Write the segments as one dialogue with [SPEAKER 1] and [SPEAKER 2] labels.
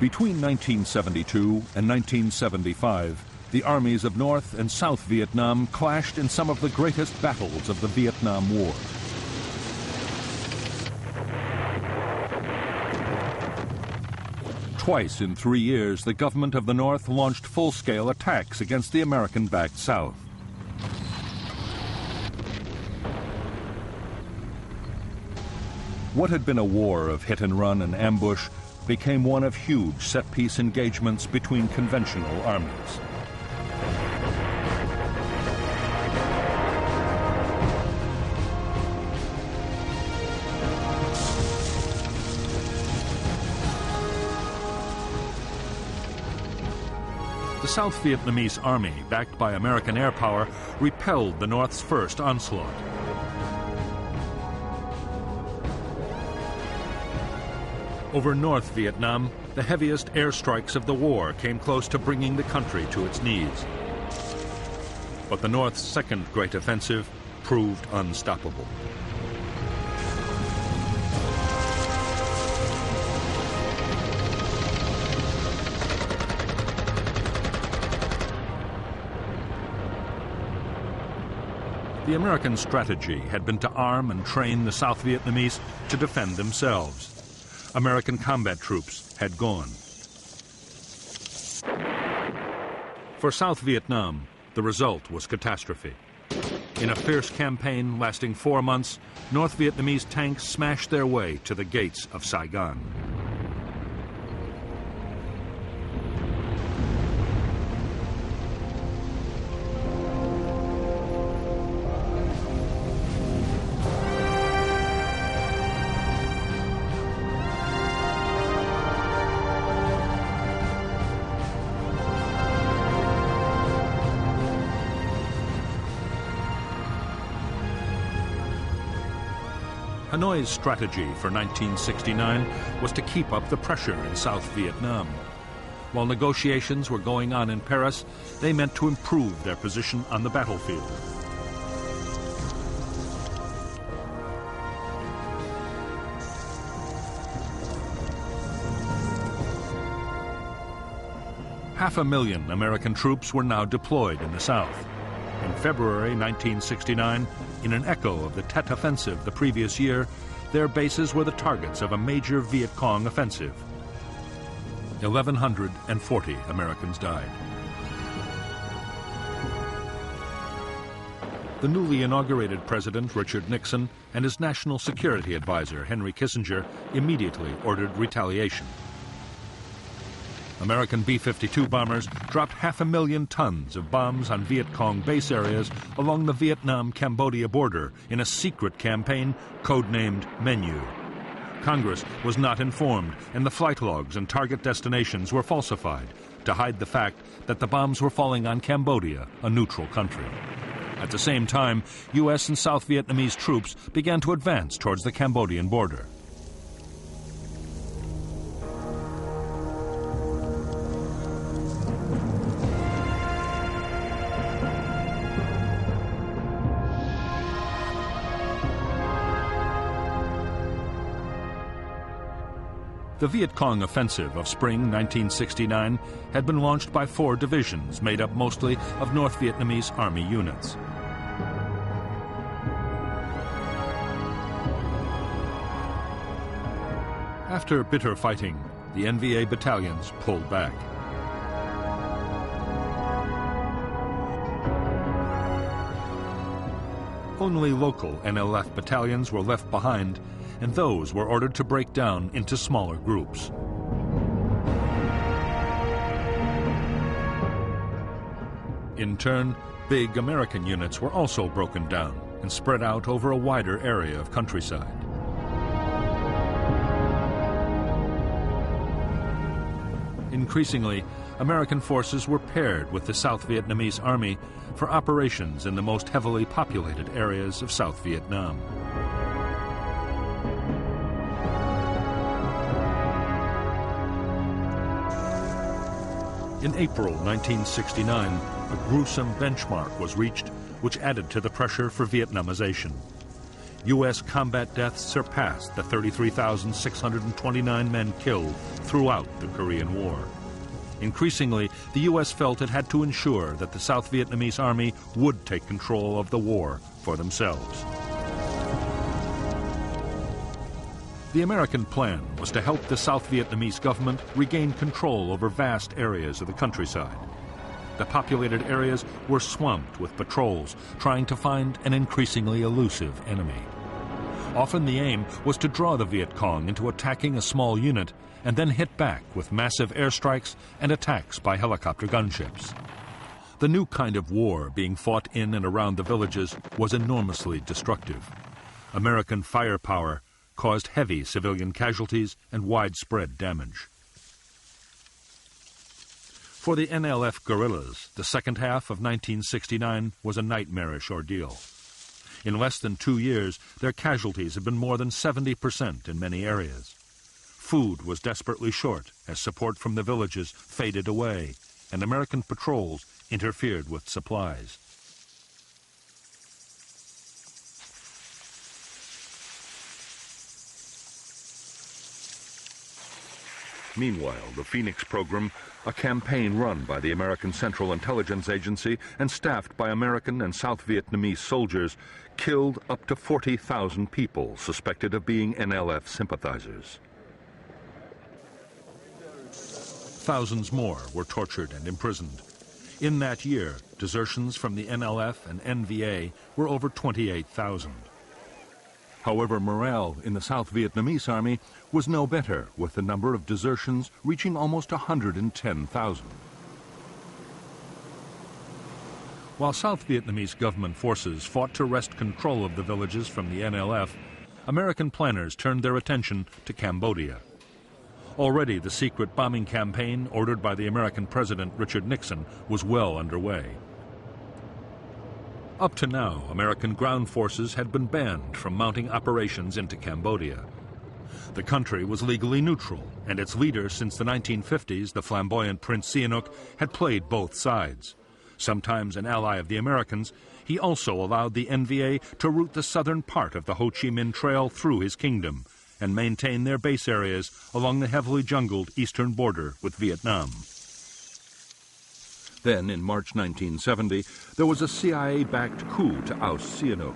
[SPEAKER 1] Between 1972 and 1975, the armies of North and South Vietnam clashed in some of the greatest battles of the Vietnam War. Twice in 3 years, the government of the North launched full-scale attacks against the American-backed South. What had been a war of hit-and-run and ambush became one of huge set-piece engagements between conventional armies. The South Vietnamese army, backed by American air power, repelled the North's first onslaught. Over North Vietnam, the heaviest airstrikes of the war came close to bringing the country to its knees. But the North's second great offensive proved unstoppable. The American strategy had been to arm and train the South Vietnamese to defend themselves. American combat troops had gone. For South Vietnam, the result was catastrophe. In a fierce campaign lasting 4 months, North Vietnamese tanks smashed their way to the gates of Saigon. Hanoi's strategy for 1969 was to keep up the pressure in South Vietnam. While negotiations were going on in Paris, they meant to improve their position on the battlefield. Half a million American troops were now deployed in the South. In February 1969, in an echo of the Tet Offensive the previous year, their bases were the targets of a major Viet Cong offensive. 1,140 Americans died. The newly inaugurated President Richard Nixon and his national security advisor Henry Kissinger immediately ordered retaliation. American B-52 bombers dropped 500,000 tons of bombs on Viet Cong base areas along the Vietnam-Cambodia border in a secret campaign codenamed Menu. Congress was not informed, and the flight logs and target destinations were falsified to hide the fact that the bombs were falling on Cambodia, a neutral country. At the same time, U.S. and South Vietnamese troops began to advance towards the Cambodian border. The Viet Cong offensive of spring 1969 had been launched by 4 divisions made up mostly of North Vietnamese Army units. After bitter fighting, the NVA battalions pulled back. Only local NLF battalions were left behind, and those were ordered to break down into smaller groups. In turn, big American units were also broken down and spread out over a wider area of countryside. Increasingly, American forces were paired with the South Vietnamese Army for operations in the most heavily populated areas of South Vietnam. In April 1969, a gruesome benchmark was reached which added to the pressure for Vietnamization. U.S. combat deaths surpassed the 33,629 men killed throughout the Korean War. Increasingly, the U.S. felt it had to ensure that the South Vietnamese army would take control of the war for themselves. The American plan was to help the South Vietnamese government regain control over vast areas of the countryside. The populated areas were swamped with patrols trying to find an increasingly elusive enemy. Often the aim was to draw the Viet Cong into attacking a small unit and then hit back with massive airstrikes and attacks by helicopter gunships. The new kind of war being fought in and around the villages was enormously destructive. American firepower caused heavy civilian casualties and widespread damage. For the NLF guerrillas, the second half of 1969 was a nightmarish ordeal. In less than 2 years, their casualties had been more than 70% in many areas. Food was desperately short as support from the villages faded away, and American patrols interfered with supplies. Meanwhile, the Phoenix program, a campaign run by the American Central Intelligence Agency and staffed by American and South Vietnamese soldiers, killed up to 40,000 people suspected of being NLF sympathizers. Thousands more were tortured and imprisoned. In that year, desertions from the NLF and NVA were over 28,000. However, morale in the South Vietnamese army was no better, with the number of desertions reaching almost 110,000. While South Vietnamese government forces fought to wrest control of the villages from the NLF, American planners turned their attention to Cambodia. Already the secret bombing campaign ordered by the American President Richard Nixon was well underway. Up to now, American ground forces had been banned from mounting operations into Cambodia. The country was legally neutral, and its leader since the 1950s, the flamboyant Prince Sihanouk, had played both sides. Sometimes an ally of the Americans, he also allowed the NVA to route the southern part of the Ho Chi Minh Trail through his kingdom and maintain their base areas along the heavily jungled eastern border with Vietnam. Then, in March 1970, there was a CIA-backed coup to oust Sihanouk.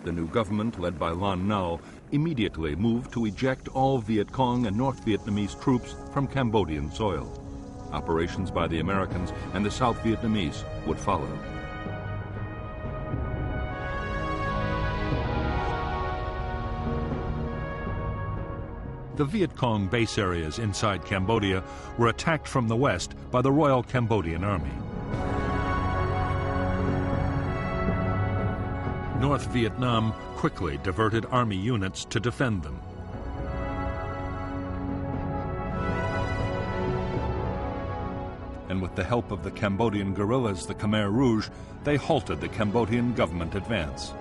[SPEAKER 1] The new government, led by Lon Nol, immediately moved to eject all Viet Cong and North Vietnamese troops from Cambodian soil. Operations by the Americans and the South Vietnamese would follow. The Viet Cong base areas inside Cambodia were attacked from the west by the Royal Cambodian Army. North Vietnam quickly diverted army units to defend them. And with the help of the Cambodian guerrillas, the Khmer Rouge, they halted the Cambodian government advance.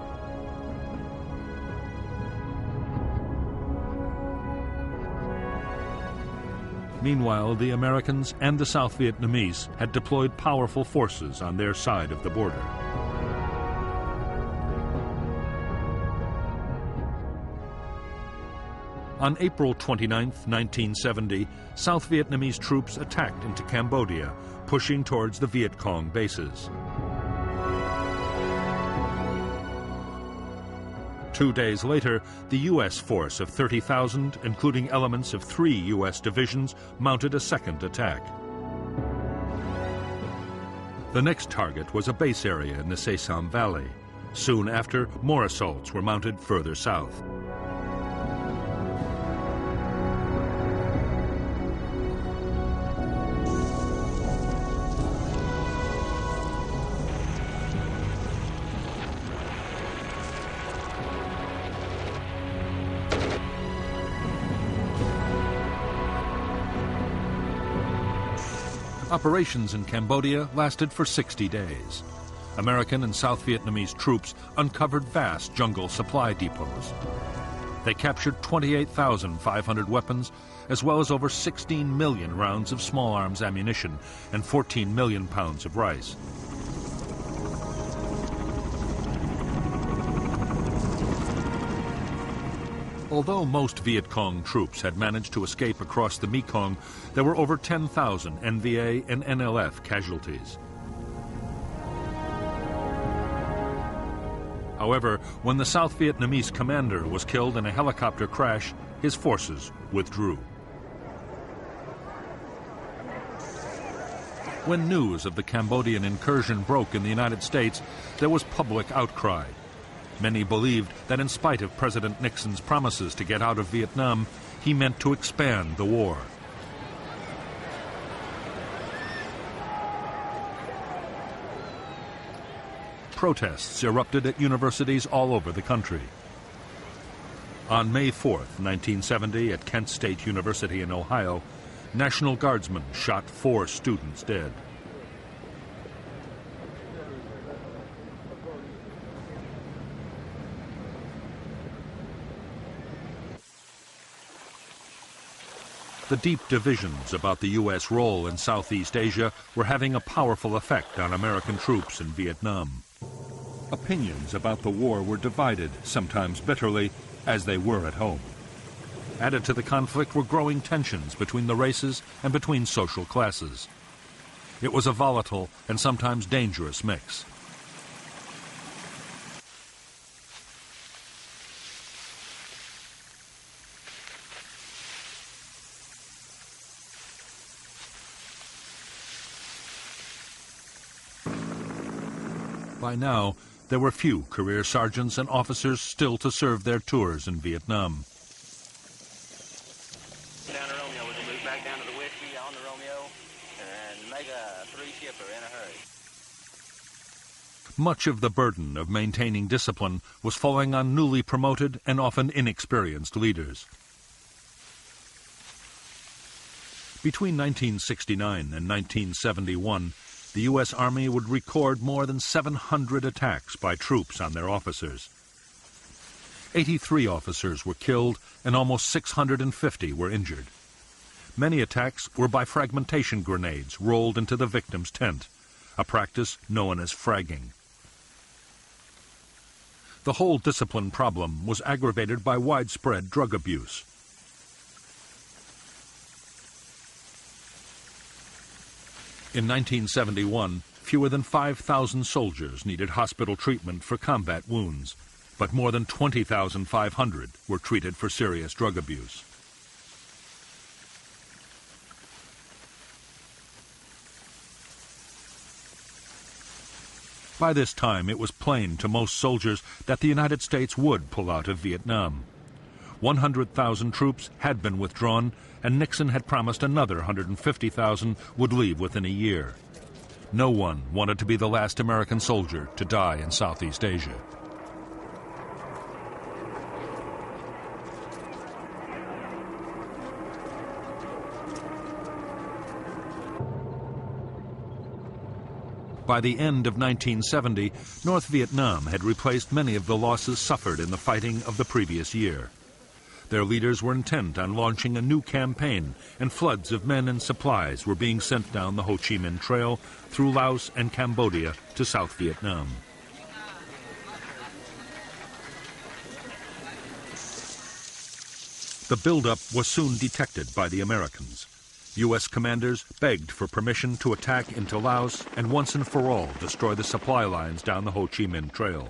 [SPEAKER 1] Meanwhile, the Americans and the South Vietnamese had deployed powerful forces on their side of the border. On April 29, 1970, South Vietnamese troops attacked into Cambodia, pushing towards the Viet Cong bases. 2 days later, the U.S. force of 30,000, including elements of 3 U.S. divisions, mounted a second attack. The next target was a base area in the Se Sam Valley. Soon after, more assaults were mounted further south. Operations in Cambodia lasted for 60 days. American and South Vietnamese troops uncovered vast jungle supply depots. They captured 28,500 weapons, as well as over 16 million rounds of small arms ammunition and 14 million pounds of rice. Although most Viet Cong troops had managed to escape across the Mekong, there were over 10,000 NVA and NLF casualties. However, when the South Vietnamese commander was killed in a helicopter crash, his forces withdrew. When news of the Cambodian incursion broke in the United States, there was public outcry. Many believed that in spite of President Nixon's promises to get out of Vietnam, he meant to expand the war. Protests erupted at universities all over the country. On May 4th, 1970, at Kent State University in Ohio, National Guardsmen shot 4 students dead. The deep divisions about the U.S. role in Southeast Asia were having a powerful effect on American troops in Vietnam. Opinions about the war were divided, sometimes bitterly, as they were at home. Added to the conflict were growing tensions between the races and between social classes. It was a volatile and sometimes dangerous mix. By now, there were few career sergeants and officers still to serve their tours in Vietnam.
[SPEAKER 2] Down to Romeo, we can move back down to the Whiskey on the Romeo and make a 3-shipper in a hurry.
[SPEAKER 1] Much of the burden of maintaining discipline was falling on newly promoted and often inexperienced leaders. Between 1969 and 1971, the U.S. Army would record more than 700 attacks by troops on their officers. 83 officers were killed and almost 650 were injured. Many attacks were by fragmentation grenades rolled into the victim's tent, a practice known as fragging. The whole discipline problem was aggravated by widespread drug abuse. In 1971, fewer than 5,000 soldiers needed hospital treatment for combat wounds, but more than 20,500 were treated for serious drug abuse. By this time, it was plain to most soldiers that the United States would pull out of Vietnam. 100,000 troops had been withdrawn, and Nixon had promised another 150,000 would leave within a year. No one wanted to be the last American soldier to die in Southeast Asia. By the end of 1970, North Vietnam had replaced many of the losses suffered in the fighting of the previous year. Their leaders were intent on launching a new campaign, and floods of men and supplies were being sent down the Ho Chi Minh Trail through Laos and Cambodia to South Vietnam. The buildup was soon detected by the Americans. U.S. commanders begged for permission to attack into Laos and once and for all destroy the supply lines down the Ho Chi Minh Trail.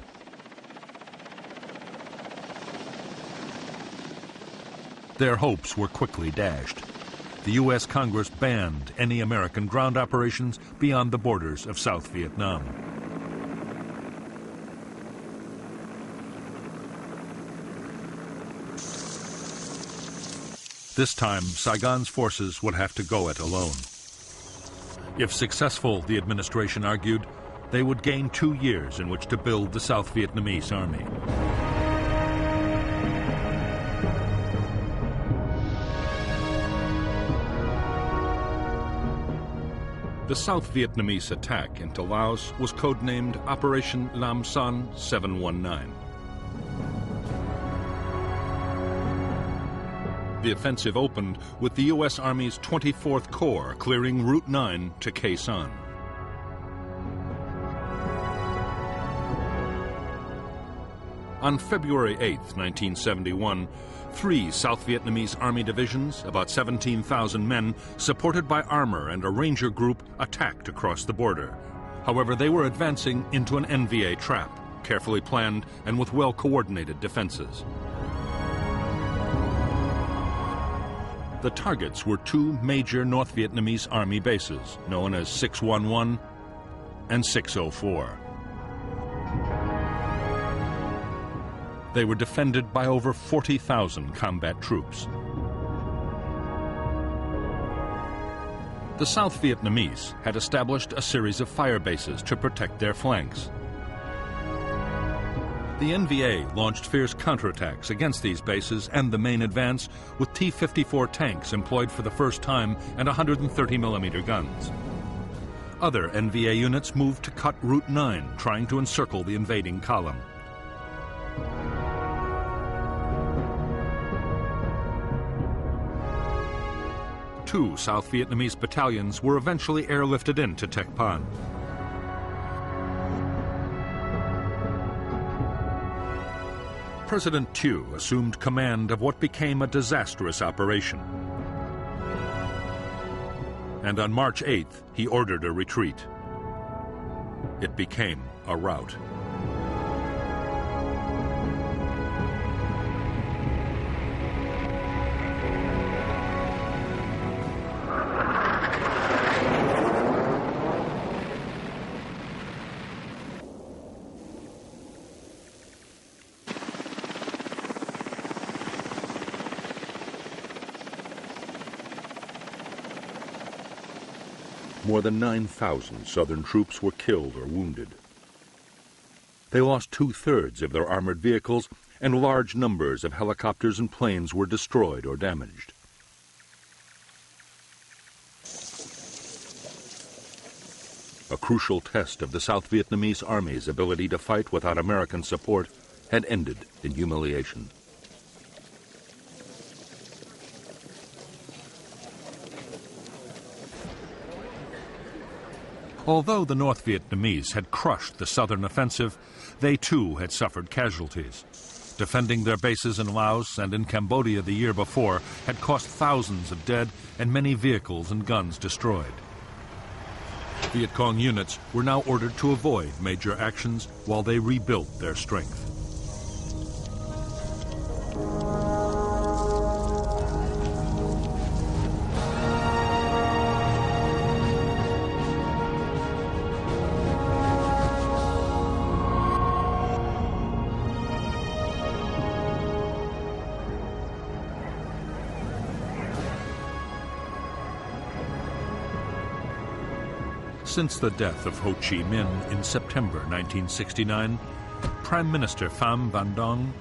[SPEAKER 1] Their hopes were quickly dashed. The U.S. Congress banned any American ground operations beyond the borders of South Vietnam. This time, Saigon's forces would have to go it alone. If successful, the administration argued, they would gain 2 years in which to build the South Vietnamese army. The South Vietnamese attack into Laos was codenamed Operation Lam Son 719. The offensive opened with the U.S. Army's 24th Corps clearing Route 9 to Khe Sanh. On February 8, 1971, 3 South Vietnamese Army divisions, about 17,000 men, supported by armor and a ranger group, attacked across the border. However, they were advancing into an NVA trap, carefully planned and with well-coordinated defenses. The targets were 2 major North Vietnamese Army bases, known as 611 and 604. They were defended by over 40,000 combat troops. The South Vietnamese had established a series of fire bases to protect their flanks. The NVA launched fierce counterattacks against these bases and the main advance with T-54 tanks employed for the first time and 130mm guns. Other NVA units moved to cut Route 9, trying to encircle the invading column. Two South Vietnamese battalions were eventually airlifted into Tec Pan. President Thieu assumed command of what became a disastrous operation. And on March 8th, he ordered a retreat. It became a rout. More than 9,000 Southern troops were killed or wounded. They lost 2/3 of their armored vehicles, and large numbers of helicopters and planes were destroyed or damaged. A crucial test of the South Vietnamese Army's ability to fight without American support had ended in humiliation. Although the North Vietnamese had crushed the southern offensive, they too had suffered casualties. Defending their bases in Laos and in Cambodia the year before had cost thousands of dead and many vehicles and guns destroyed. Viet Cong units were now ordered to avoid major actions while they rebuilt their strength. Since the death of Ho Chi Minh in September 1969, Prime Minister Pham Van Dong,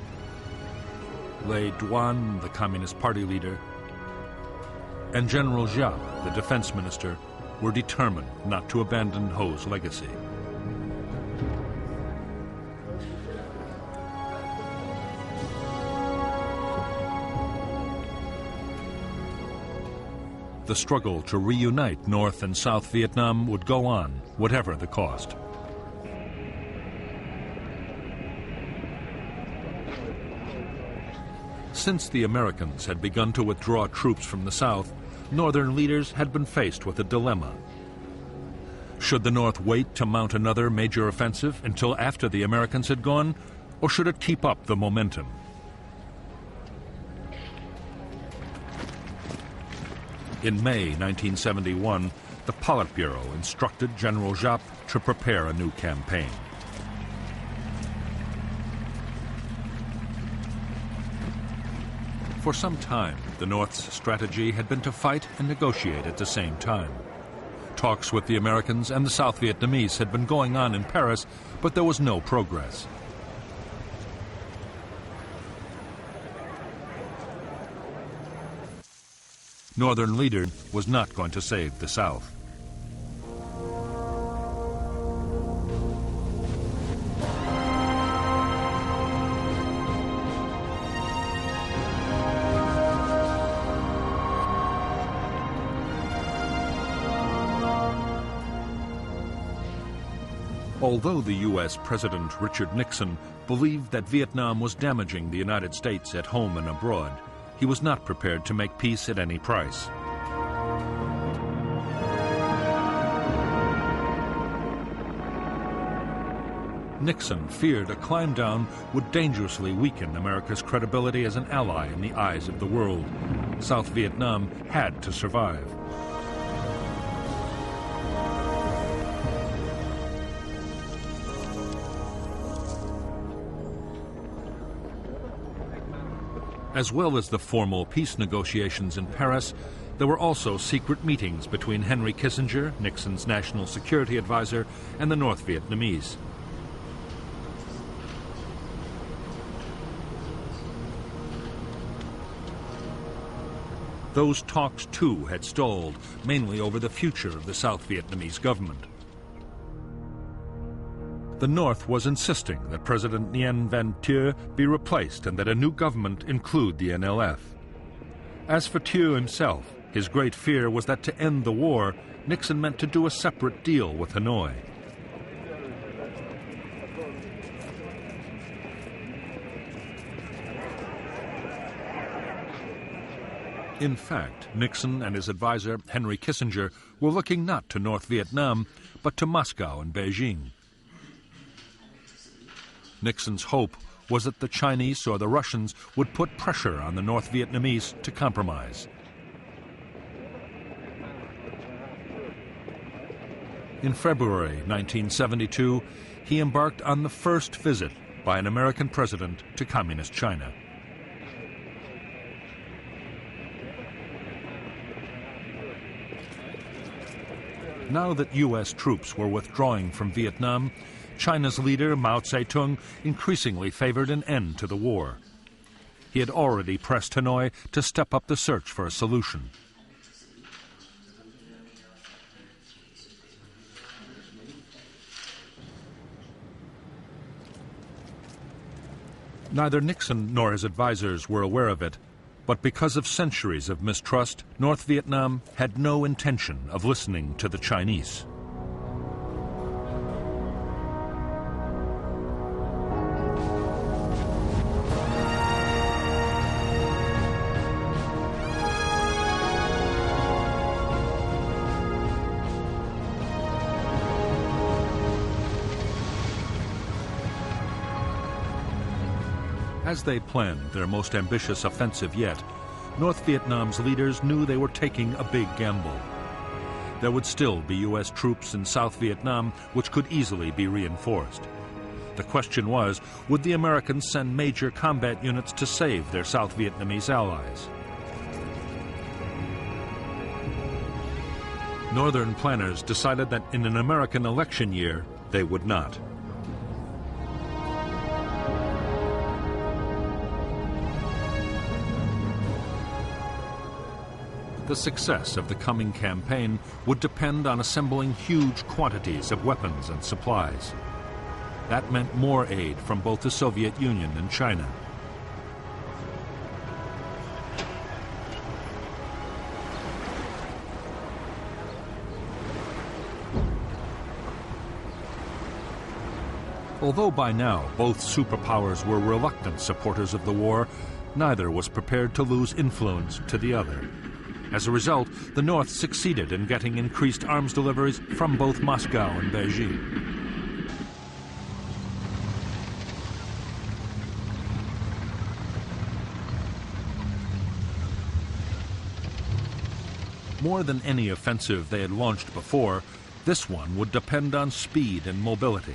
[SPEAKER 1] Le Duan, the Communist Party leader, and General Giap, the defense minister, were determined not to abandon Ho's legacy. The struggle to reunite North and South Vietnam would go on, whatever the cost. Since the Americans had begun to withdraw troops from the South, Northern leaders had been faced with a dilemma. Should the North wait to mount another major offensive until after the Americans had gone, or should it keep up the momentum? In May 1971, the Politburo instructed General Giap to prepare a new campaign. For some time, the North's strategy had been to fight and negotiate at the same time. Talks with the Americans and the South Vietnamese had been going on in Paris, but there was no progress. Northern leader was not going to save the South. Although the U.S. President Richard Nixon believed that Vietnam was damaging the United States at home and abroad, he was not prepared to make peace at any price. Nixon feared a climb down would dangerously weaken America's credibility as an ally in the eyes of the world. South Vietnam had to survive. As well as the formal peace negotiations in Paris, there were also secret meetings between Henry Kissinger, Nixon's national security advisor, and the North Vietnamese. Those talks, too, had stalled, mainly over the future of the South Vietnamese government. The North was insisting that President Nguyen Van Thieu be replaced and that a new government include the NLF. As for Thieu himself, his great fear was that to end the war, Nixon meant to do a separate deal with Hanoi. In fact, Nixon and his advisor, Henry Kissinger, were looking not to North Vietnam, but to Moscow and Beijing. Nixon's hope was that the Chinese or the Russians would put pressure on the North Vietnamese to compromise. In February 1972, he embarked on the first visit by an American president to Communist China. Now that U.S. troops were withdrawing from Vietnam, China's leader, Mao Zedong, increasingly favored an end to the war. He had already pressed Hanoi to step up the search for a solution. Neither Nixon nor his advisors were aware of it, but because of centuries of mistrust, North Vietnam had no intention of listening to the Chinese. As they planned their most ambitious offensive yet, North Vietnam's leaders knew they were taking a big gamble. There would still be U.S. troops in South Vietnam which could easily be reinforced. The question was, would the Americans send major combat units to save their South Vietnamese allies? Northern planners decided that in an American election year, they would not. The success of the coming campaign would depend on assembling huge quantities of weapons and supplies. That meant more aid from both the Soviet Union and China. Although by now both superpowers were reluctant supporters of the war, neither was prepared to lose influence to the other. As a result, the North succeeded in getting increased arms deliveries from both Moscow and Beijing. More than any offensive they had launched before, this one would depend on speed and mobility.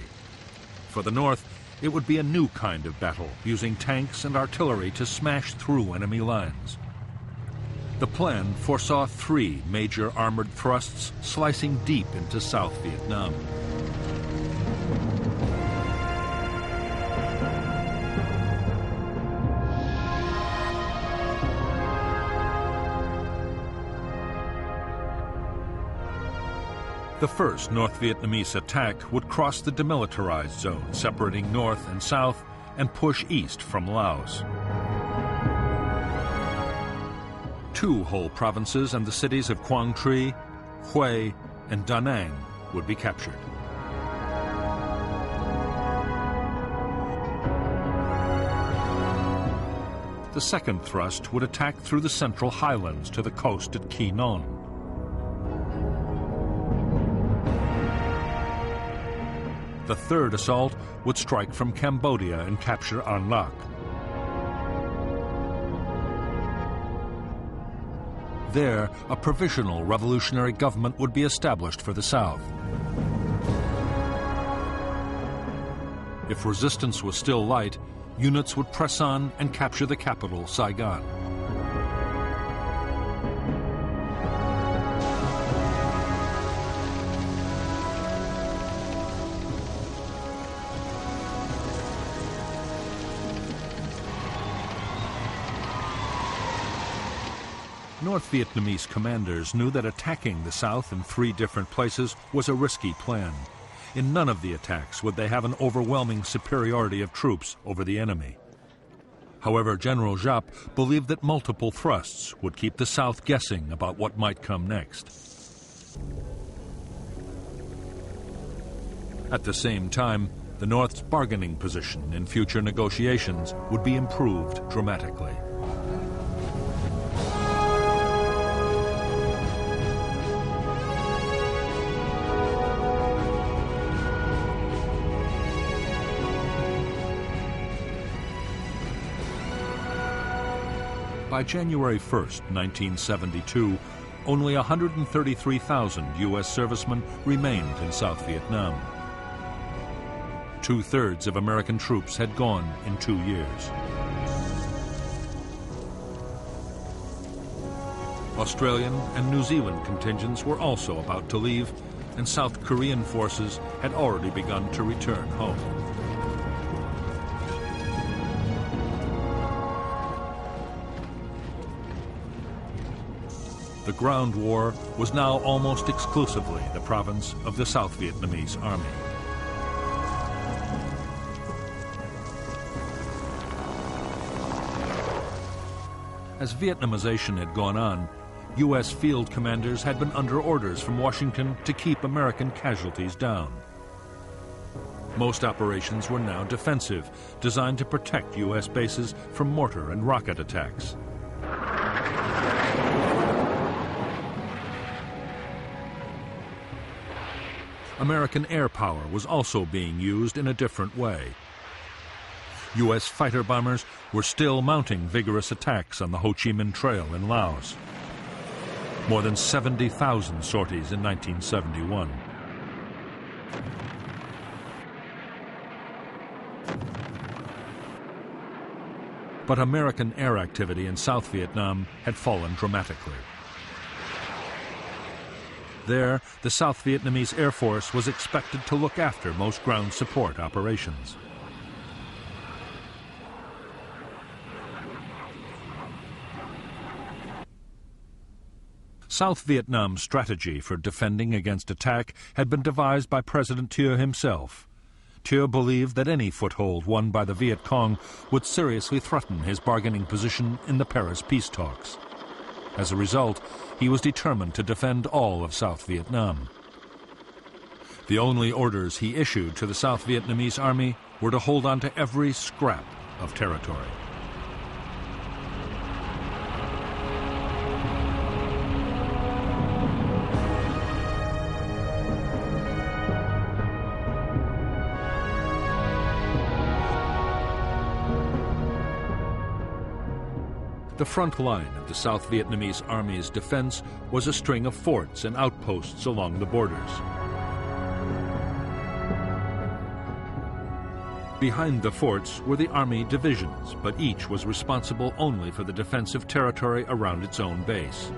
[SPEAKER 1] For the North, it would be a new kind of battle, using tanks and artillery to smash through enemy lines. The plan foresaw 3 major armored thrusts slicing deep into South Vietnam. The first North Vietnamese attack would cross the demilitarized zone, separating north and south, and push east from Laos. 2 whole provinces and the cities of Quang Tri, Hue, and Da Nang would be captured. The second thrust would attack through the central highlands to the coast at Quy Nhon. The third assault would strike from Cambodia and capture An Lac. There, a provisional revolutionary government would be established for the south. If resistance was still light, units would press on and capture the capital, Saigon. North Vietnamese commanders knew that attacking the south in 3 different places was a risky plan. In none of the attacks would they have an overwhelming superiority of troops over the enemy. However, General Giap believed that multiple thrusts would keep the south guessing about what might come next. At the same time, the North's bargaining position in future negotiations would be improved dramatically. By January 1st, 1972, only 133,000 U.S. servicemen remained in South Vietnam. 2/3 of American troops had gone in 2 years. Australian and New Zealand contingents were also about to leave, and South Korean forces had already begun to return home. The ground war was now almost exclusively the province of the South Vietnamese Army. As Vietnamization had gone on, U.S. field commanders had been under orders from Washington to keep American casualties down. Most operations were now defensive, designed to protect U.S. bases from mortar and rocket attacks. American air power was also being used in a different way. U.S. fighter bombers were still mounting vigorous attacks on the Ho Chi Minh Trail in Laos. More than 70,000 sorties in 1971. But American air activity in South Vietnam had fallen dramatically. There, the South Vietnamese Air Force was expected to look after most ground support operations. South Vietnam's strategy for defending against attack had been devised by President Thieu himself. Thieu believed that any foothold won by the Viet Cong would seriously threaten his bargaining position in the Paris peace talks. As a result, he was determined to defend all of South Vietnam. The only orders he issued to the South Vietnamese army were to hold on to every scrap of territory. The front line of the South Vietnamese Army's defense was a string of forts and outposts along the borders. Behind the forts were the Army divisions, but each was responsible only for the defensive territory around its own base.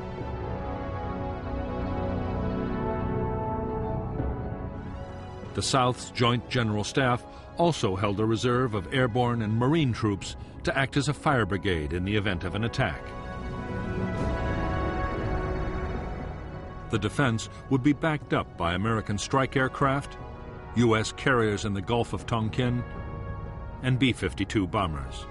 [SPEAKER 1] The South's Joint General Staff also held a reserve of airborne and marine troops to act as a fire brigade in the event of an attack. The defense would be backed up by American strike aircraft, U.S. carriers in the Gulf of Tonkin, and B-52 bombers.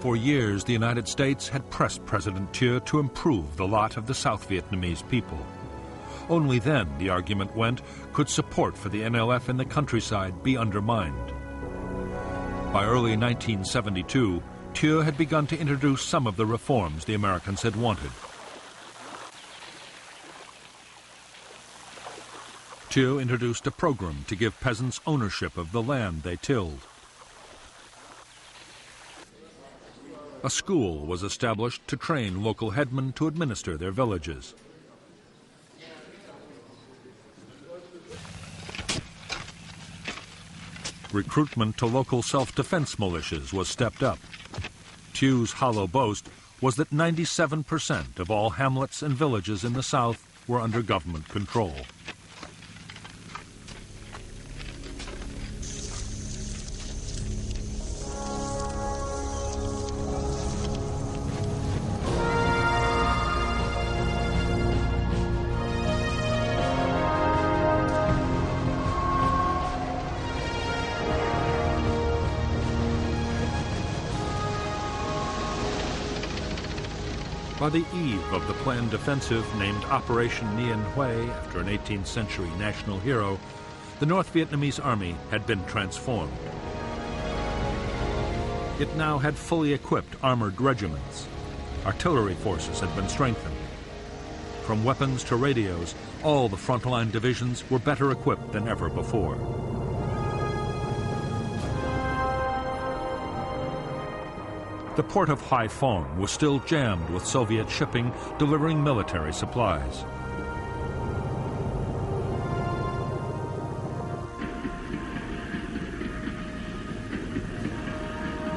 [SPEAKER 1] For years, the United States had pressed President Thieu to improve the lot of the South Vietnamese people. Only then, the argument went, could support for the NLF in the countryside be undermined. By early 1972, Thieu had begun to introduce some of the reforms the Americans had wanted. Thieu introduced a program to give peasants ownership of the land they tilled. A school was established to train local headmen to administer their villages. Recruitment to local self-defense militias was stepped up. Thieu's hollow boast was that 97% of all hamlets and villages in the South were under government control. By the eve of the planned offensive named Operation Nguyen Huay after an 18th century national hero, the North Vietnamese army had been transformed. It now had fully equipped armored regiments. Artillery forces had been strengthened. From weapons to radios, all the frontline divisions were better equipped than ever before. The port of Haiphong was still jammed with Soviet shipping delivering military supplies.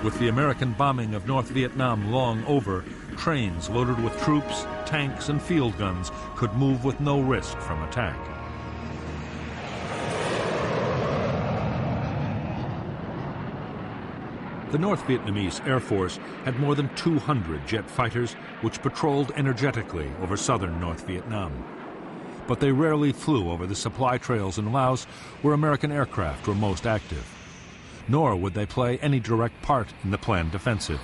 [SPEAKER 1] With the American bombing of North Vietnam long over, trains loaded with troops, tanks, and field guns could move with no risk from attack. The North Vietnamese Air Force had more than 200 jet fighters which patrolled energetically over southern North Vietnam. But they rarely flew over the supply trails in Laos where American aircraft were most active. Nor would they play any direct part in the planned offensive.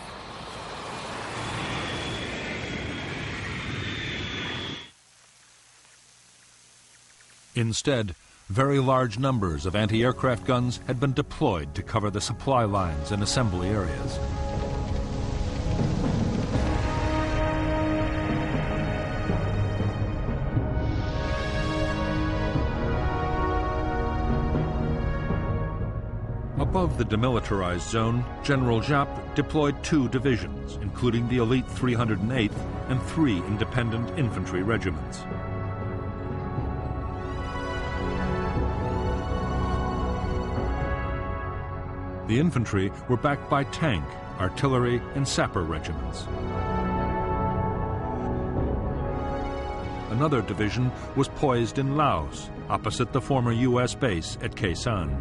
[SPEAKER 1] Instead, very large numbers of anti-aircraft guns had been deployed to cover the supply lines and assembly areas. Above the demilitarized zone, General Giap deployed 2 divisions, including the elite 308th and 3 independent infantry regiments. The infantry were backed by tank, artillery, and sapper regiments. Another division was poised in Laos, opposite the former U.S. base at Khe Sanh.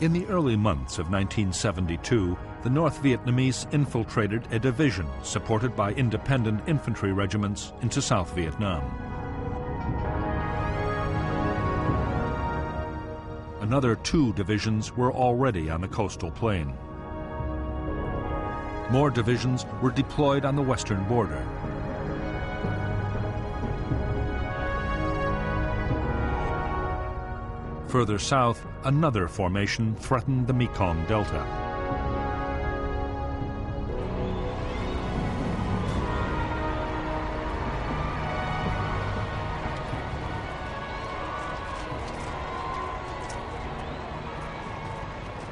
[SPEAKER 1] In the early months of 1972, the North Vietnamese infiltrated a division supported by independent infantry regiments into South Vietnam. Another 2 divisions were already on the coastal plain. More divisions were deployed on the western border. Further south, another formation threatened the Mekong Delta.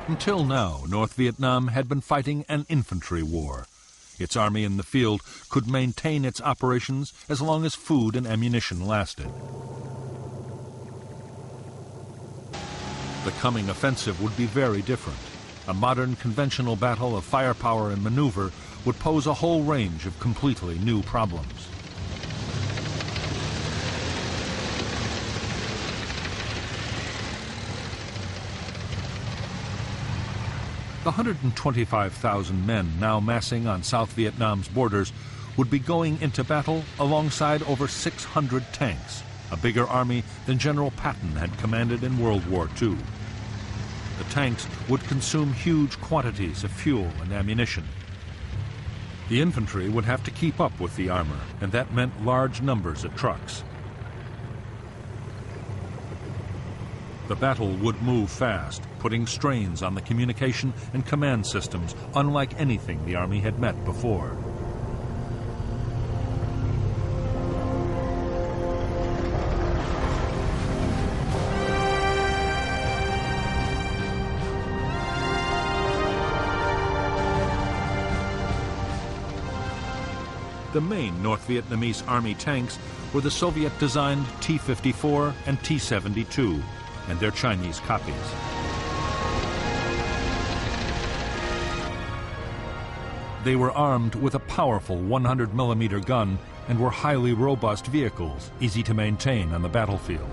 [SPEAKER 1] Until now, North Vietnam had been fighting an infantry war. Its army in the field could maintain its operations as long as food and ammunition lasted. The coming offensive would be very different. A modern conventional battle of firepower and maneuver would pose a whole range of completely new problems. The 125,000 men now massing on South Vietnam's borders would be going into battle alongside over 600 tanks, a bigger army than General Patton had commanded in World War II. The tanks would consume huge quantities of fuel and ammunition. The infantry would have to keep up with the armor, and that meant large numbers of trucks. The battle would move fast, putting strains on the communication and command systems unlike anything the Army had met before. The main North Vietnamese Army tanks were the Soviet-designed T-54 and T-72, and their Chinese copies. They were armed with a powerful 100mm gun and were highly robust vehicles, easy to maintain on the battlefield.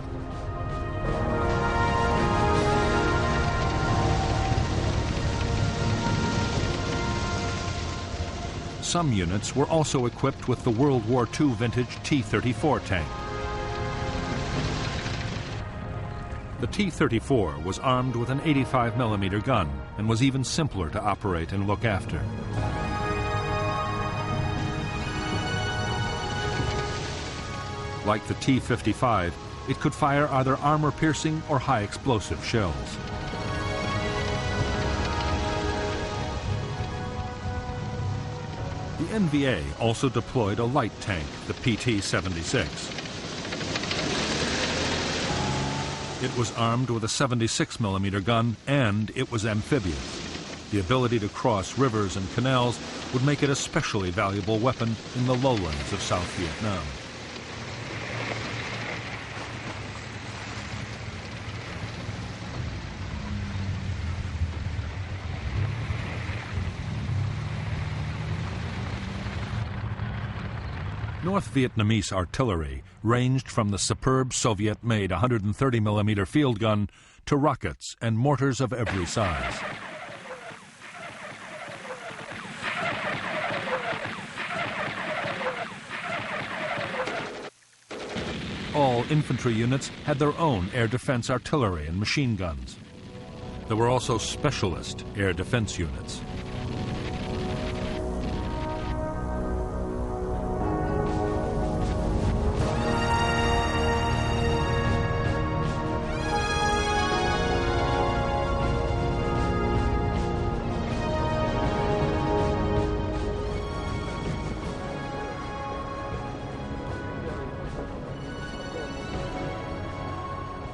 [SPEAKER 1] Some units were also equipped with the World War II vintage T-34 tank. The T-34 was armed with an 85mm gun and was even simpler to operate and look after. Like the T-55, it could fire either armor-piercing or high-explosive shells. The NVA also deployed a light tank, the PT-76. It was armed with a 76mm gun, and it was amphibious. The ability to cross rivers and canals would make it a especially valuable weapon in the lowlands of South Vietnam. North Vietnamese artillery ranged from the superb Soviet-made 130mm field gun to rockets and mortars of every size. All infantry units had their own air defense artillery and machine guns. There were also specialist air defense units.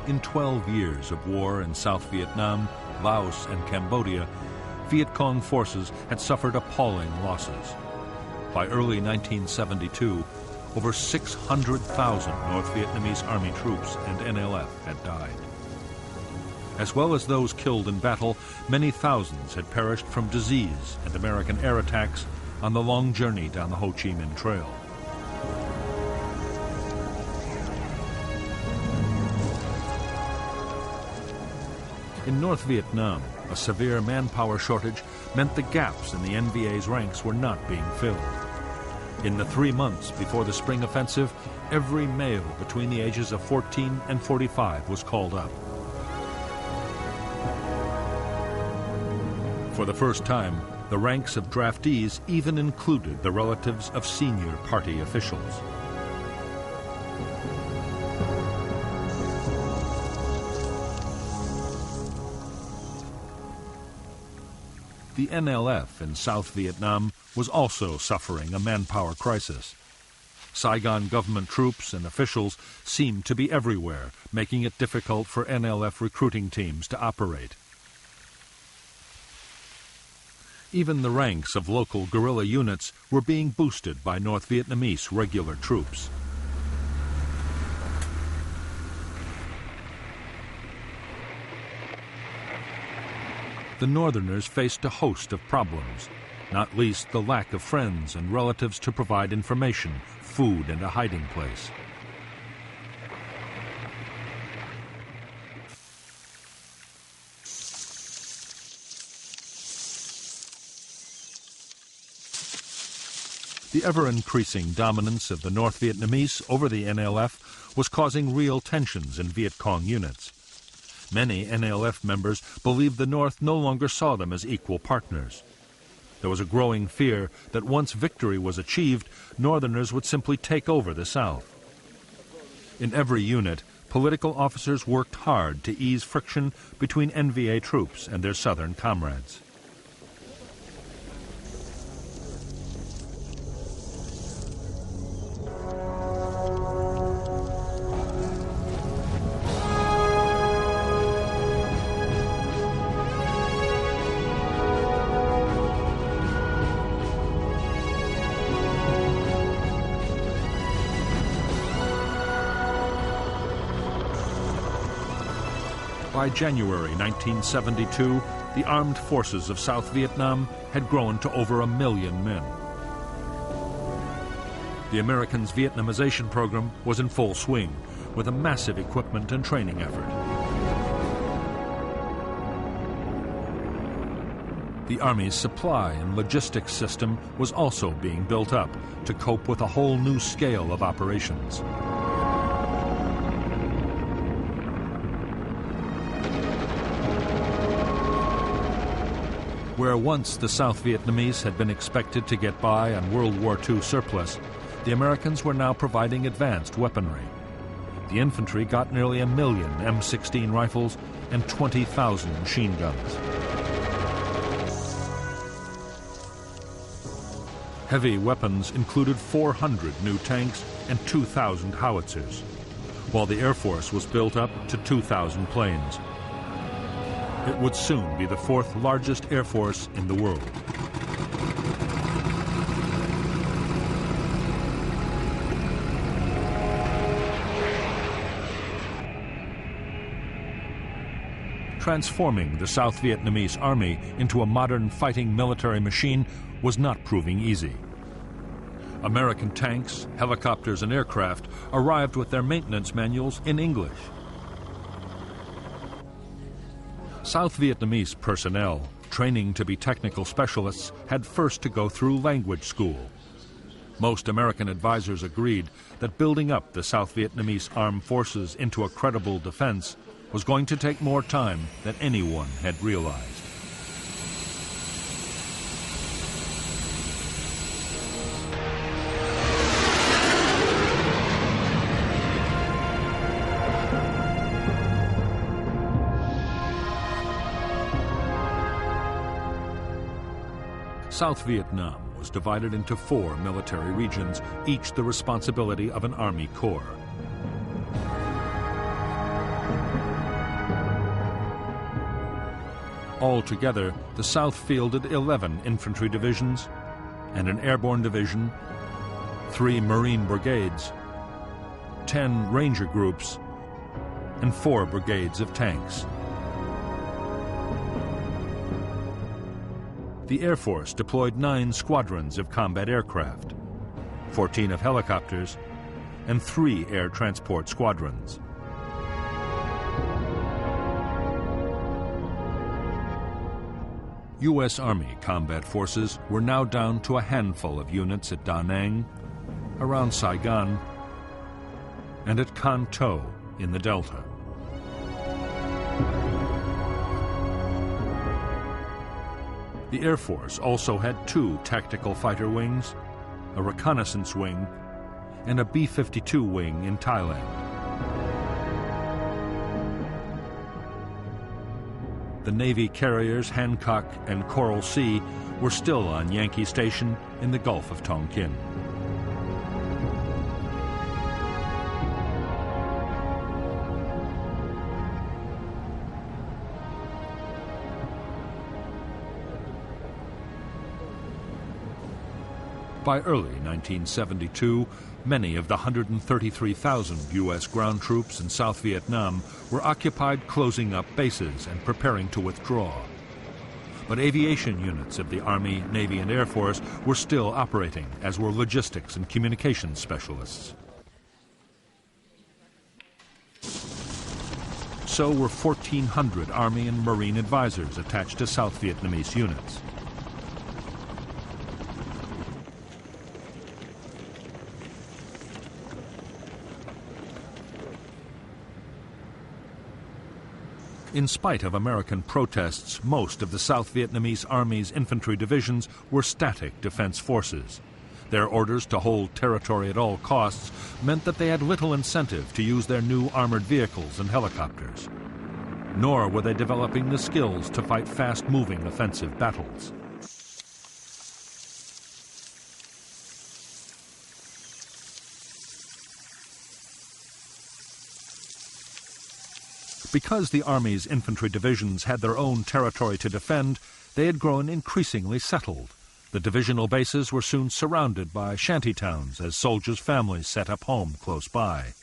[SPEAKER 1] In 12 years of war in South Vietnam, Laos, and Cambodia, Viet Cong forces had suffered appalling losses. By early 1972, over 600,000 North Vietnamese Army troops and NLF had died. As well as those killed in battle, many thousands had perished from disease and American air attacks on the long journey down the Ho Chi Minh Trail. In North Vietnam, a severe manpower shortage meant the gaps in the NVA's ranks were not being filled. In the 3 months before the spring offensive, every male between the ages of 14 and 45 was called up. For the first time, the ranks of draftees even included the relatives of senior party officials. The NLF in South Vietnam was also suffering a manpower crisis. Saigon government troops and officials seemed to be everywhere, making it difficult for NLF recruiting teams to operate. Even the ranks of local guerrilla units were being boosted by North Vietnamese regular troops. The Northerners faced a host of problems, not least the lack of friends and relatives to provide information, food, and a hiding place. The ever-increasing dominance of the North Vietnamese over the NLF was causing real tensions in Viet Cong units. Many NALF members believed the North no longer saw them as equal partners. There was a growing fear that once victory was achieved, Northerners would simply take over the South. In every unit, political officers worked hard to ease friction between NVA troops and their Southern comrades. By January 1972, the armed forces of South Vietnam had grown to over 1 million men. The Americans' Vietnamization program was in full swing, with a massive equipment and training effort. The Army's supply and logistics system was also being built up to cope with a whole new scale of operations. Where once the South Vietnamese had been expected to get by on World War II surplus, the Americans were now providing advanced weaponry. The infantry got nearly 1 million M16 rifles and 20,000 machine guns. Heavy weapons included 400 new tanks and 2,000 howitzers, while the Air Force was built up to 2,000 planes. It would soon be the 4th largest air force in the world. Transforming the South Vietnamese army into a modern fighting military machine was not proving easy. American tanks, helicopters, and aircraft arrived with their maintenance manuals in English. South Vietnamese personnel, training to be technical specialists, had first to go through language school. Most American advisors agreed that building up the South Vietnamese armed forces into a credible defense was going to take more time than anyone had realized. South Vietnam was divided into 4 military regions, each the responsibility of an army corps. Altogether, the South fielded 11 infantry divisions and an airborne division, 3 Marine brigades, 10 ranger groups, and 4 brigades of tanks. The Air Force deployed 9 squadrons of combat aircraft, 14 of helicopters, and 3 air transport squadrons. U.S. Army combat forces were now down to a handful of units at Da Nang, around Saigon, and at Can Tho in the Delta. The Air Force also had 2 tactical fighter wings, a reconnaissance wing, and a B-52 wing in Thailand. The Navy carriers Hancock and Coral Sea were still on Yankee Station in the Gulf of Tonkin. By early 1972, many of the 133,000 U.S. ground troops in South Vietnam were occupied closing up bases and preparing to withdraw. But aviation units of the Army, Navy, and Air Force were still operating, as were logistics and communications specialists. So were 1,400 Army and Marine advisors attached to South Vietnamese units. In spite of American protests, most of the South Vietnamese Army's infantry divisions were static defense forces. Their orders to hold territory at all costs meant that they had little incentive to use their new armored vehicles and helicopters. Nor were they developing the skills to fight fast-moving offensive battles. Because the Army's infantry divisions had their own territory to defend, they had grown increasingly settled. The divisional bases were soon surrounded by shanty towns as soldiers' families set up home close by.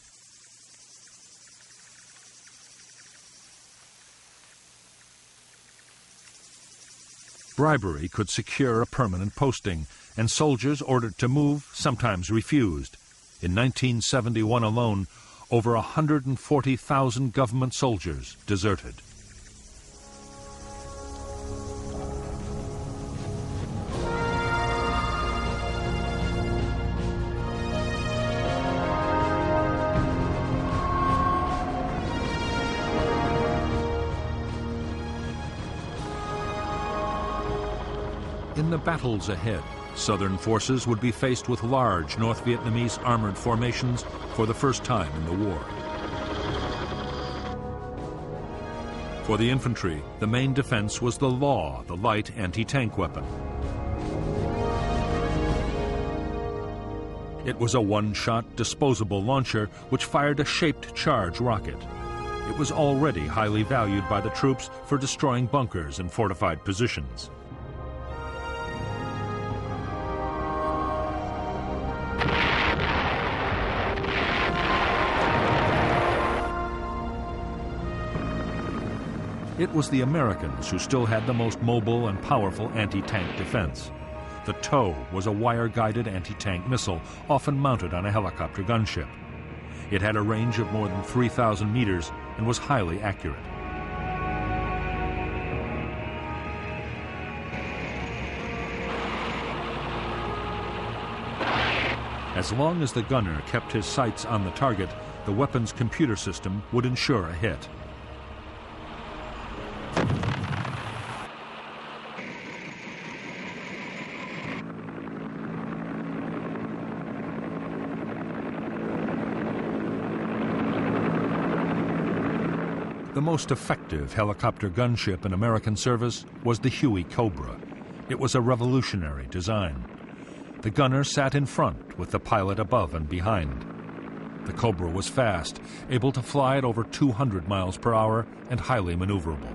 [SPEAKER 1] Bribery could secure a permanent posting, and soldiers ordered to move sometimes refused. In 1971 alone, over 140,000 government soldiers deserted. In the battles ahead, Southern forces would be faced with large North Vietnamese armored formations for the first time in the war. For the infantry, the main defense was the Law, the light anti-tank weapon. It was a one-shot disposable launcher which fired a shaped charge rocket. It was already highly valued by the troops for destroying bunkers and fortified positions. It was the Americans who still had the most mobile and powerful anti-tank defense. The TOW was a wire-guided anti-tank missile, often mounted on a helicopter gunship. It had a range of more than 3,000 meters and was highly accurate. As long as the gunner kept his sights on the target, the weapon's computer system would ensure a hit. The most effective helicopter gunship in American service was the Huey Cobra. It was a revolutionary design. The gunner sat in front with the pilot above and behind. The Cobra was fast, able to fly at over 200 miles per hour and highly maneuverable.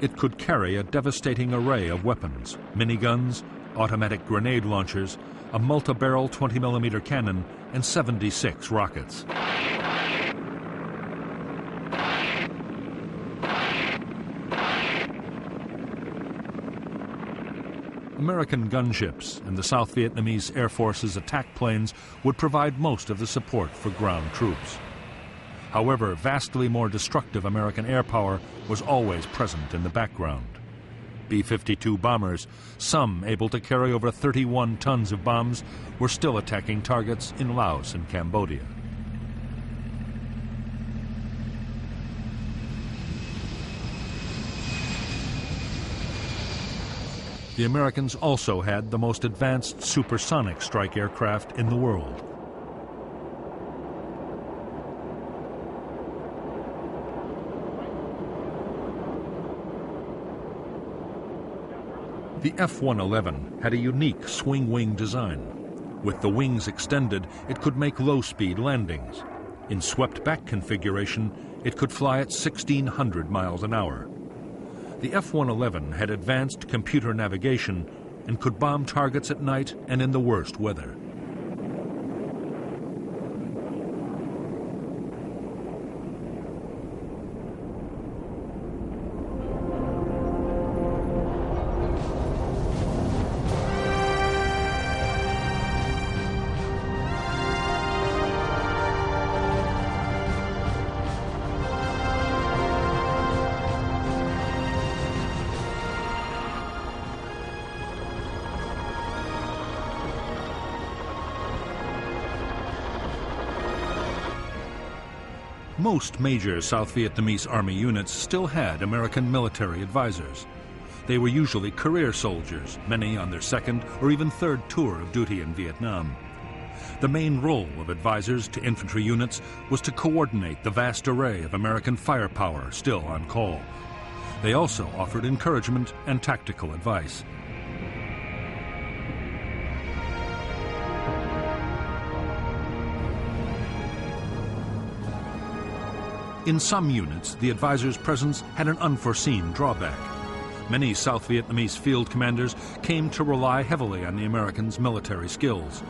[SPEAKER 1] It could carry a devastating array of weapons: miniguns, automatic grenade launchers, a multi-barrel 20mm cannon, and 76 rockets. American gunships and the South Vietnamese Air Force's attack planes would provide most of the support for ground troops. However, vastly more destructive American air power was always present in the background. B-52 bombers, some able to carry over 31 tons of bombs, were still attacking targets in Laos and Cambodia. The Americans also had the most advanced supersonic strike aircraft in the world. The F-111 had a unique swing-wing design. With the wings extended, it could make low-speed landings. In swept-back configuration, it could fly at 1,600 miles an hour. The F-111 had advanced computer navigation and could bomb targets at night and in the worst weather. Most major South Vietnamese Army units still had American military advisors. They were usually career soldiers, many on their second or even third tour of duty in Vietnam. The main role of advisors to infantry units was to coordinate the vast array of American firepower still on call. They also offered encouragement and tactical advice. In some units, the advisor's presence had an unforeseen drawback. Many South Vietnamese field commanders came to rely heavily on the Americans' military skills.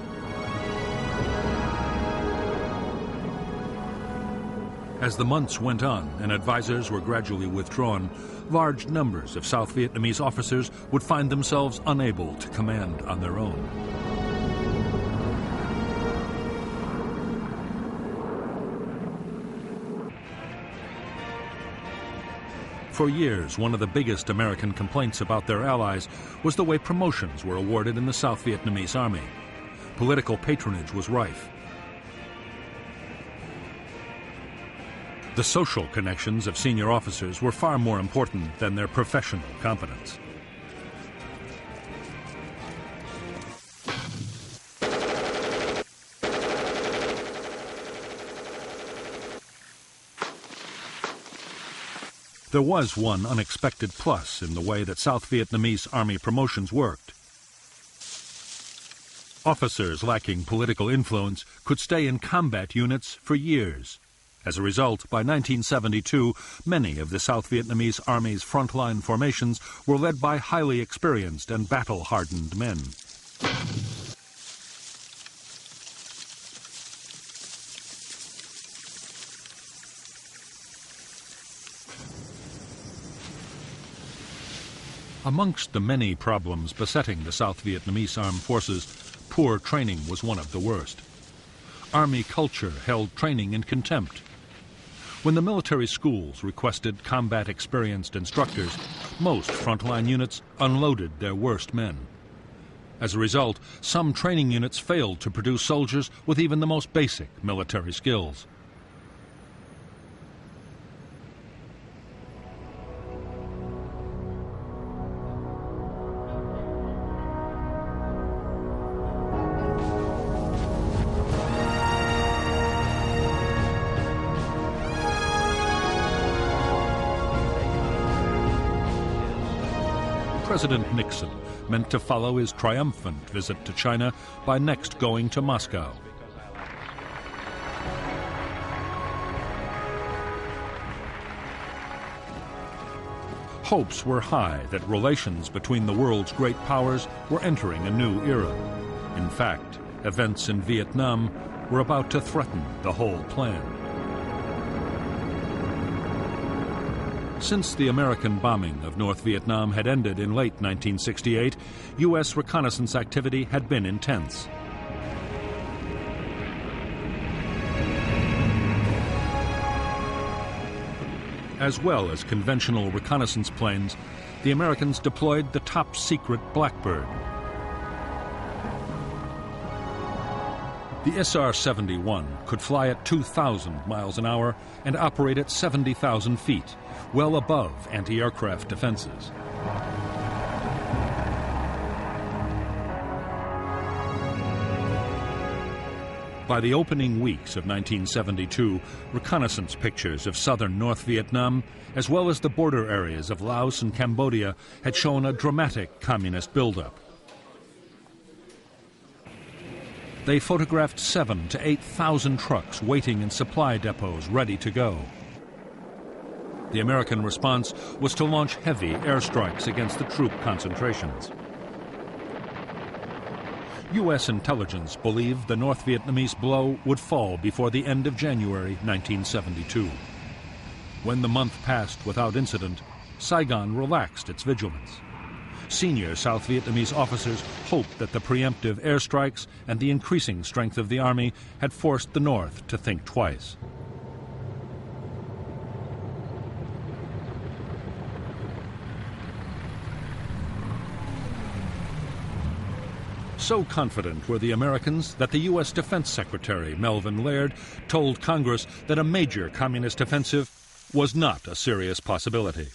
[SPEAKER 1] As the months went on and advisors were gradually withdrawn, large numbers of South Vietnamese officers would find themselves unable to command on their own. For years, one of the biggest American complaints about their allies was the way promotions were awarded in the South Vietnamese Army. Political patronage was rife. The social connections of senior officers were far more important than their professional competence. There was one unexpected plus in the way that South Vietnamese Army promotions worked. Officers lacking political influence could stay in combat units for years. As a result, by 1972, many of the South Vietnamese Army's frontline formations were led by highly experienced and battle-hardened men. Amongst the many problems besetting the South Vietnamese armed forces, poor training was one of the worst. Army culture held training in contempt. When the military schools requested combat-experienced instructors, most frontline units unloaded their worst men. As a result, some training units failed to produce soldiers with even the most basic military skills. President Nixon meant to follow his triumphant visit to China by next going to Moscow. Hopes were high that relations between the world's great powers were entering a new era. In fact, events in Vietnam were about to threaten the whole plan. Since the American bombing of North Vietnam had ended in late 1968, U.S. reconnaissance activity had been intense. As well as conventional reconnaissance planes, the Americans deployed the top-secret Blackbird. The SR-71 could fly at 2,000 miles an hour and operate at 70,000 feet, well above anti-aircraft defenses. By the opening weeks of 1972, reconnaissance pictures of southern North Vietnam, as well as the border areas of Laos and Cambodia, had shown a dramatic communist buildup. They photographed 7,000 to 8,000 trucks waiting in supply depots ready to go. The American response was to launch heavy airstrikes against the troop concentrations. U.S. intelligence believed the North Vietnamese blow would fall before the end of January 1972. When the month passed without incident, Saigon relaxed its vigilance. Senior South Vietnamese officers hoped that the preemptive airstrikes and the increasing strength of the army had forced the North to think twice. So confident were the Americans that the U.S. Defense Secretary, Melvin Laird, told Congress that a major communist offensive was not a serious possibility.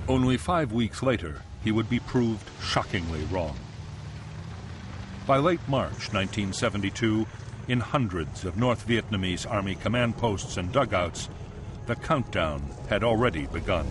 [SPEAKER 1] Only 5 weeks later, he would be proved shockingly wrong. By late March 1972, in hundreds of North Vietnamese Army command posts and dugouts, the countdown had already begun.